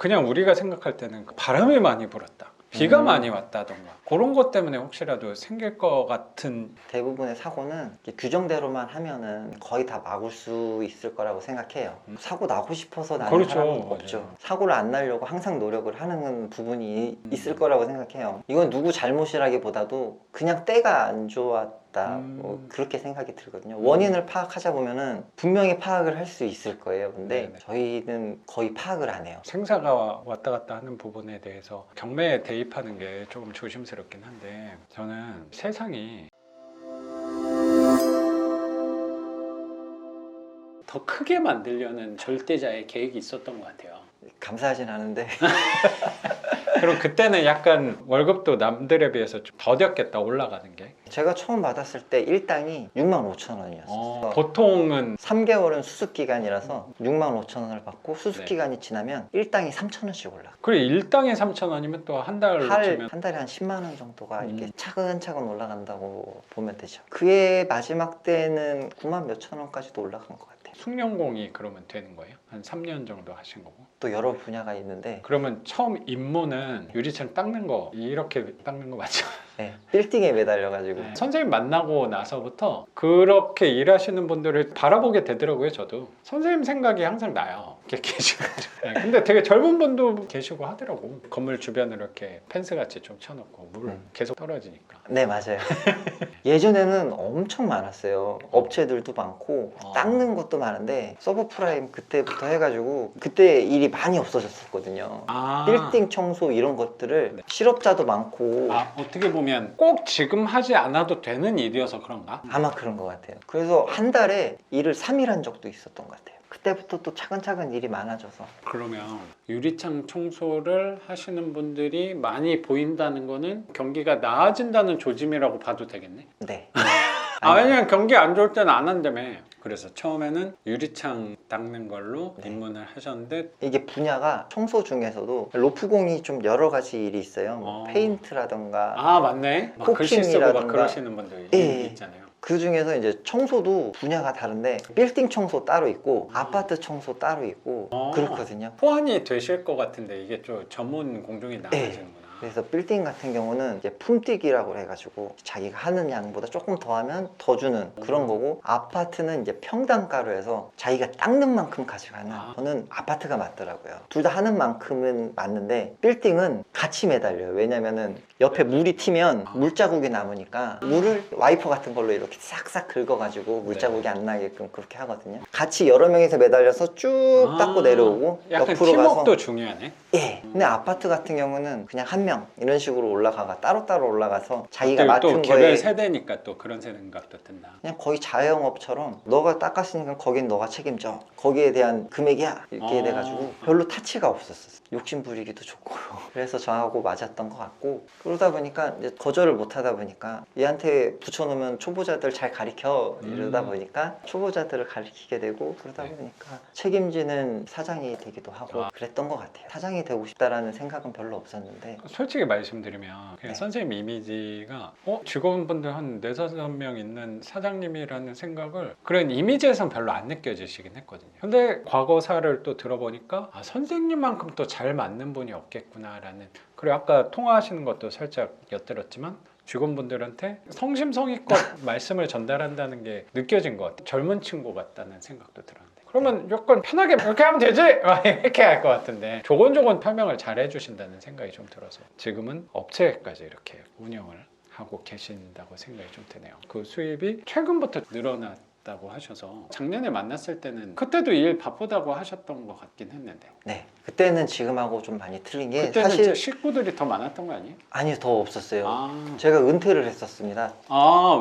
그냥 우리가 생각할 때는 바람이 많이 불었다, 비가 많이 왔다던가 그런 것 때문에 혹시라도 생길 것 같은. 대부분의 사고는 이렇게 규정대로만 하면은 거의 다 막을 수 있을 거라고 생각해요. 사고 나고 싶어서 나는 그렇죠. 사람은 맞아요. 없죠. 사고를 안 나려고 항상 노력을 하는 부분이 있을 거라고 생각해요. 이건 누구 잘못이라기보다도 그냥 때가 안 좋았다, 뭐 그렇게 생각이 들거든요. 원인을 파악하자 보면은 분명히 파악을 할 수 있을 거예요. 근데 네네. 저희는 거의 파악을 안 해요. 생사가 왔다 갔다 하는 부분에 대해서 경매에 대입하는 게 조금 조심스럽긴 한데, 저는 세상이 더 크게 만들려는 절대자의 계획이 있었던 것 같아요. 감사하진 않은데 그럼 그때는 약간 월급도 남들에 비해서 좀 더뎠겠다, 올라가는 게. 제가 처음 받았을 때 일당이 65,000원이었어요. 보통은 3개월은 수습 기간이라서 65,000원을 받고 수습 네. 기간이 지나면 일당이 3,000원씩 올라. 그리고 일당에 3,000원이면 또 한 달로 치면 한 달에 한 10만 원 정도가 이렇게 차근차근 올라간다고 보면 되죠. 그의 마지막 때는 9만 몇천 원까지도 올라간 것 같아요. 숙련공이 그러면 되는 거예요? 한 3년 정도 하신 거고. 또 여러 분야가 있는데 그러면 처음 입문은 유리창 닦는 거, 이렇게 닦는 거 맞죠? 네, 빌딩에 매달려가지고 선생님 만나고 나서부터 그렇게 일하시는 분들을 바라보게 되더라고요. 저도 선생님 생각이 항상 나요. 이렇게 계시고. 근데 되게 젊은 분도 계시고 하더라고. 건물 주변을 이렇게 펜스 같이 좀 쳐놓고 물 계속 떨어지니까. 네, 맞아요. 예전에는 엄청 많았어요. 업체들도 많고 닦는 것도 많은데 서브프라임 그때부터 해가지고 그때 일이 많이 없어졌었거든요. 빌딩 청소 이런 것들을 네. 실업자도 많고 어떻게 보면 꼭 지금 하지 않아도 되는 일이어서 그런가? 아마 그런 것 같아요. 그래서 한 달에 일을 3일 한 적도 있었던 것 같아요. 그때부터 또 차근차근 일이 많아져서. 그러면 유리창 청소를 하시는 분들이 많이 보인다는 거는 경기가 나아진다는 조짐이라고 봐도 되겠네? 네. 왜냐면 경기 안 좋을 때는 안 한다며. 그래서 처음에는 유리창 닦는 걸로 입문을 하셨는데, 이게 분야가 청소 중에서도 로프공이 좀 여러 가지 일이 있어요. 뭐 페인트라던가 맞네. 막 글씨 쓰고 막 코킹이라던가. 그러시는 분들 예. 있잖아요. 그 중에서 이제 청소도 분야가 다른데 빌딩 청소 따로 있고 아파트 청소 따로 있고 그렇거든요. 호환이 되실 것 같은데 이게 좀 전문 공종이 나가시는구나. 그래서 빌딩 같은 경우는 이제 품뛰기라고 해가지고 자기가 하는 양보다 조금 더 하면 더 주는 그런 거고, 아파트는 이제 평당가로 해서 자기가 닦는 만큼 가져가는, 저는 아파트가 맞더라고요. 둘 다 하는 만큼은 맞는데 빌딩은 같이 매달려요. 왜냐면은 옆에 물이 튀면 물자국이 남으니까 물을 와이퍼 같은 걸로 이렇게 싹싹 긁어가지고 물자국이 안 나게끔 그렇게 하거든요. 같이 여러 명이서 매달려서 쭉 닦고 내려오고 약간 옆으로 팀워크도 가서. 중요하네. 예. 근데 아파트 같은 경우는 그냥 한 명 이런 식으로 올라가가 따로따로 올라가서 자기가 맡은 또 개별 거에 세대니까 또 그런 생각도 든다. 그냥 거의 자영업처럼 너가 닦았으니까 거긴 너가 책임져, 거기에 대한 금액이야, 이렇게 돼가지고 별로 타치가 없었어요. 욕심 부리기도 좋고 그래서 저하고 맞았던 것 같고, 그러다 보니까 이제 거절을 못 하다 보니까 얘한테 붙여놓으면 초보자들 잘 가르쳐 이러다 보니까 초보자들을 가르치게 되고, 그러다 보니까 책임지는 사장이 되기도 하고 그랬던 것 같아요. 사장이 되고 싶다라는 생각은 별로 없었는데, 솔직히 말씀드리면 그냥 선생님 이미지가 직원분들 한 4, 5명 있는 사장님이라는 생각을 그런 이미지에선 별로 안 느껴지시긴 했거든요. 근데 과거사를 또 들어보니까 선생님만큼 또 잘 맞는 분이 없겠구나라는. 그리고 아까 통화하시는 것도 살짝 엿들었지만 직원분들한테 성심성의껏 말씀을 전달한다는 게 느껴진 것 같아요. 젊은 친구 같다는 생각도 들었는데, 그러면 약간 편하게 이렇게 하면 되지? 이렇게 할 것 같은데 조곤조곤 설명을 잘 해주신다는 생각이 좀 들어서 지금은 업체까지 이렇게 운영을 하고 계신다고 생각이 좀 드네요. 그 수입이 최근부터 늘어났다고 하셔서 작년에 만났을 때는 그때도 일 바쁘다고 하셨던 것 같긴 했는데, 네, 그때는 지금하고 좀 많이 틀린 게 그때는 사실 식구들이 더 많았던 거 아니에요? 아니요, 더 없었어요. 제가 은퇴를 했었습니다.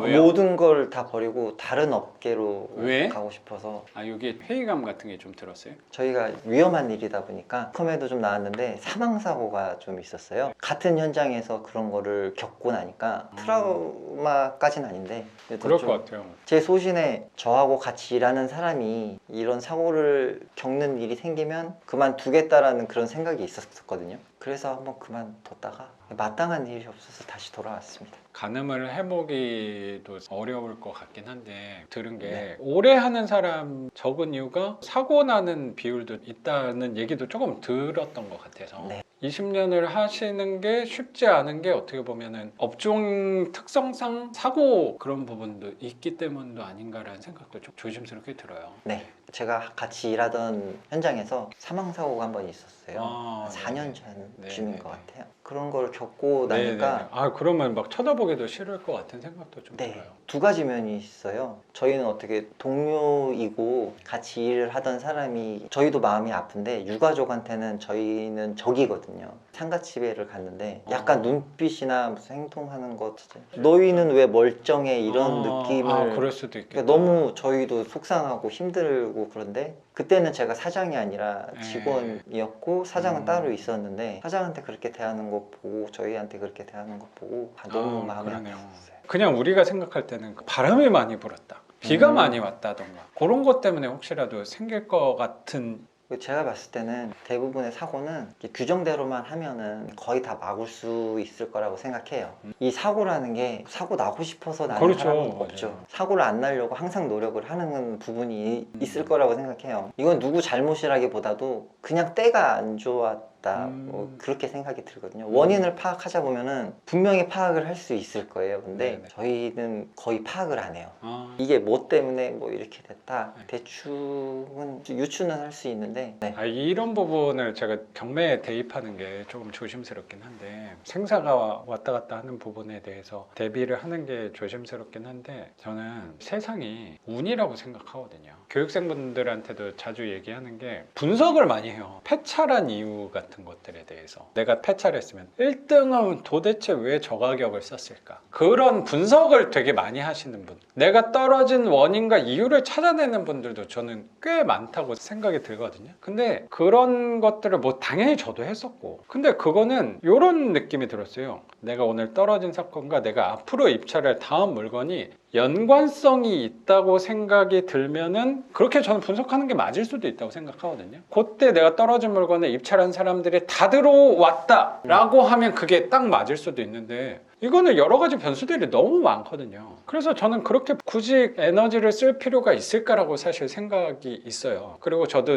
왜요? 모든 걸 다 버리고 다른 업계로 왜? 가고 싶어서. 여기 회의감 같은 게 좀 들었어요? 저희가 위험한 일이다 보니까 컴에도 좀 나왔는데 사망사고가 좀 있었어요. 같은 현장에서 그런 거를 겪고 나니까 트라우마까지는 아닌데 그럴 것 같아요. 제 소신에 저하고 같이 일하는 사람이 이런 사고를 겪는 일이 생기면 그만두겠다라는 그런 생각이 있었거든요. 그래서 한번 그만뒀다가 마땅한 일이 없어서 다시 돌아왔습니다. 가늠을 해보기도 어려울 것 같긴 한데 들은 게 네. 오래 하는 사람 적은 이유가 사고 나는 비율도 있다는 얘기도 조금 들었던 것 같아서 네. 20년을 하시는 게 쉽지 않은 게 어떻게 보면은 업종 특성상 사고 그런 부분도 있기 때문도 아닌가라는 생각도 좀 조심스럽게 들어요. 네, 제가 같이 일하던 현장에서 사망 사고가 한 번 있었어요. 아, 한 4년 네네. 전쯤인 네네네. 것 같아요. 그런 걸 겪고 네네. 나니까 아 그러면 막 쳐다보기도 싫을 것 같은 생각도 좀 네, 들어요. 두 가지 면이 있어요. 저희는 어떻게 동료이고 같이 일을 하던 사람이 저희도 마음이 아픈데 유가족한테는 저희는 적이거든요. 상가집에를 갔는데 약간 눈빛이나 무슨 행동하는 것 너희는 왜 멀쩡해 이런 느낌을 그럴 수도 있겠다. 그러니까 너무 저희도 속상하고 힘들고 그런데 그때는 제가 사장이 아니라 네. 직원이었고 사장은 음. 따로 있었는데 사장한테 그렇게 대하는 거 보고 저희한테 그렇게 대하는 거 보고 너무 마음이 그러네요. 아팠어요. 그냥 우리가 생각할 때는 바람이 많이 불었다, 비가 음. 많이 왔다던가 그런 것 때문에 혹시라도 생길 것 같은. 제가 봤을 때는 대부분의 사고는 이렇게 규정대로만 하면은 거의 다 막을 수 있을 거라고 생각해요. 이 사고라는 게 사고 나고 싶어서 나는 그렇죠. 사람은 맞아요. 없죠. 사고를 안 나려고 항상 노력을 하는 부분이 있을 거라고 생각해요. 이건 누구 잘못이라기보다도 그냥 때가 안 좋았다. 뭐 그렇게 생각이 들거든요. 원인을 파악하자 보면은 분명히 파악을 할 수 있을 거예요. 근데 네네. 저희는 거의 파악을 안 해요. 아, 이게 뭐 때문에 뭐 이렇게 됐다. 네. 대충은 유추는 할 수 있는데 네. 이런 부분을 제가 경매에 대입하는 게 조금 조심스럽긴 한데 생사가 왔다 갔다 하는 부분에 대해서 대비를 하는 게 조심스럽긴 한데 저는 세상이 운이라고 생각하거든요. 교육생분들한테도 자주 얘기하는 게 분석을 많이 해요. 폐차란 이유 같은 것들에 대해서 내가 폐차를 했으면 1등은 도대체 왜 저 가격을 썼을까, 그런 분석을 되게 많이 하시는 분, 내가 떨어진 원인과 이유를 찾아내는 분들도 저는 꽤 많다고 생각이 들거든요. 근데 그런 것들을 뭐 당연히 저도 했었고, 근데 그거는 이런 느낌이 들었어요. 내가 오늘 떨어진 사건과 내가 앞으로 입찰할 다음 물건이 연관성이 있다고 생각이 들면은 그렇게 저는 분석하는 게 맞을 수도 있다고 생각하거든요. 그때 내가 떨어진 물건에 입찰한 사람들이 다 들어왔다 라고 하면 그게 딱 맞을 수도 있는데 이거는 여러 가지 변수들이 너무 많거든요. 그래서 저는 그렇게 굳이 에너지를 쓸 필요가 있을까라고 사실 생각이 있어요. 그리고 저도